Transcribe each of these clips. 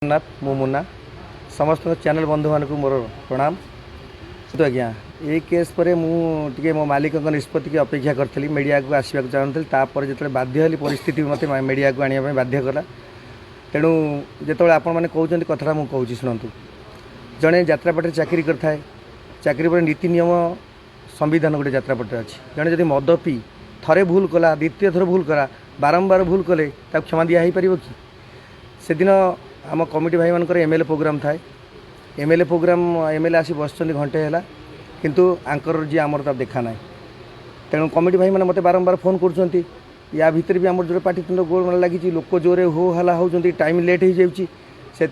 जगन्नाथ मु मुन्ना समस्त चैनल बंधु मानक मोर प्रणाम। तो आज्ञा ये केस पर मुझे मो मालिक निष्पत्ति की अपेक्षा करी मीडिया को आसवाक चाहूँगी तापर जो बाध्य हली परिस्थिति मत मीडिया को आने बाध्य कला। तेणु जो आपण मैंने कहते कथा मुझे शुणु जड़े यात्रापाटे चाकरी करए चाकरी पर नीति नियम संविधान गोटे यात्रापाटे अच्छी जड़े जब मद पी थे भूल कला द्वितीय थर भूल कला बारंबार भूल कले क्षमा दिया हो पार कि से दिन आम कमिटी भाई मानकर एमएलए प्रोग्राम थाए एमएलए प्रोग्राम एमएलए आसी बस घंटे है किंतु आंकर जी आमर तब देखा ना तेणु कमिटी भाई मैंने मत बारंबार फोन कर या भितर भी आम जो पाटितुंड गोल लगी लोक जोरे हो हला होती टाइम लेट हो जाए से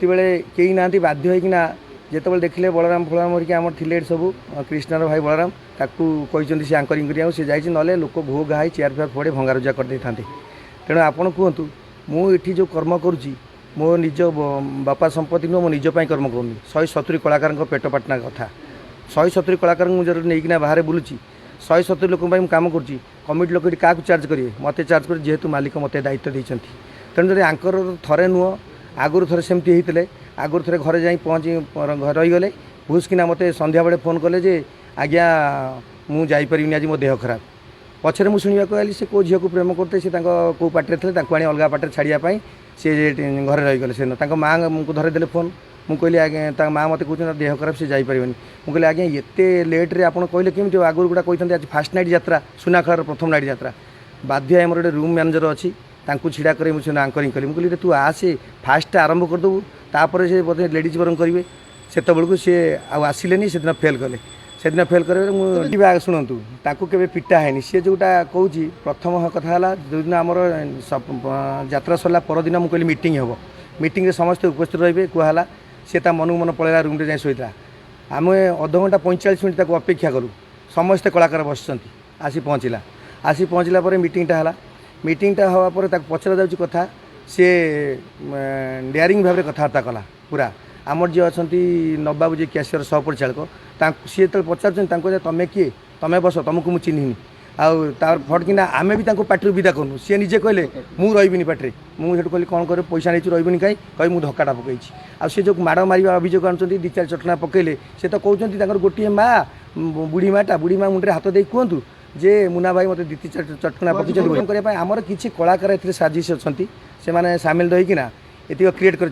कई ना बाध्य होना जिते देखिले बलराम फलराम हरिक आम थे सब कृष्णार भाई बलराम ताकू कहते से आंकरिंग करिया से जाइए ना लोक घो घाई चेयर फेयर फोड़े भंगारुजा करदे था। तेणु आपड़ कहतु मुझे जो कर्म करुँची मो निज बापा संपत्ति नुह मो निजपाई कर्म करूनी 170 कलाकार पेट पाटना कथा 170 कलाकार मुझे नहीं बाहर बुलूची 170 लोक कम करुँची कमिटी लोक क्या चार्ज करेंगे मत चार्ज कर जेहेतु मालिक मत दायित्व देते तेणु जब आंकर थे नुह आगुरी थे सेमती होते आगुरी थे घरे जा पहुँची रहीगले भूसकिना मत संध्या बेले फोन कले जे आज्ञा मुझे आज मो देह खराब पछरे मुझे शुणा आइली से कौ झील को प्रेम करते से कौ पार्टी थे आनी अलग पार्टी छाड़ापी सी घर रहीगले से माँ को धरदेले फोन मुझे आज्ञा माँ मत कहते देह खराब से जापर मुझे आज्ञा एत लेट्रे आप कहले केमी आगुरी गुड़ा कहते आज फास्ट नाइट यात्रा सुनाखଳାର प्रथम नाइट यात्रा बाध्य आमर गोटे रूम मैनेजर अच्छी छिड़ा कर मुझे आंकरिंग कली मुझे तू आसे फास्ट आरंभ करदेबू तापर से बोधे लेडीज बरम करेंगे से बेलू सी आसिले से दिन फेल कले से दिन फेल कर शुणु ताकू के पिटा है सी जोटा कौच प्रथम कथा है जो दिन आमर यात्रा सरला परदिन मुझे कहली मीटिंग हम मीटिंग समस्ते उपस्थित रही कहला सी मन मन पलैला रूम जाए शोता आम अध घंटा 45 मिनट तक अपेक्षा करूँ समस्ते कलाकार बस आसी पहुँचला मीटिंगटा है मीटिंगटा हवा पर पचरा जाऊँगी कथा सी डेयरिंग भाव में कथबार्ता कला पूरा आमर जी अच्छा नबाबू जी कैशियर सह परिचालक सी जो पचार तुम किए तुम बस तुमको मुझे चिन्हनी आर फटकिना आम भी पार्टी विदा करूँ सी निजे कहले मुझे रही पार्टी मुझे कहली कौन कर पैसा नहीं रही कहीं कहीं मुझे धक्काटा पकई आउ जो माड़ मार अभियोग आनुँच दी चार चटना पकड़े से तो कहते गोटे माँ बुढ़ी माटा बुढ़ी माँ मुंडे हाथ दे कहतु जे मुना भाई मत दी चार चटना पकड़ आमर किसी कलाकार ए साजिश अच्छा से मैंने सामिल रहीकिना ये क्रिएट कर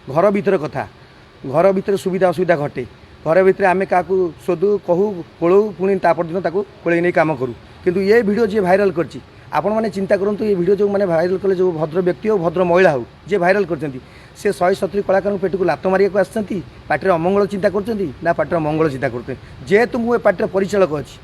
घर भीतर कथा घर भीतर सुविधा असुविधा घटे घर भीतर आम क्या शोधु कहू कोलू पुणी दिन कोले नहीं कम करूँ किंतु ये वीडियो जी भाइराल करची आपण मैंने चिंता करूँ ये वीडियो जो मैंने भाइराल कले जो भद्र व्यक्ति हो भद्र महिला हो जी भाइराल कर 170 कलाकार पेट को लात मारिया आसती पार्टी अमंगल चिंता कर पार्टी मंगल चिंता करते जेहेतु मुझे पार्टी परिचालक अच्छी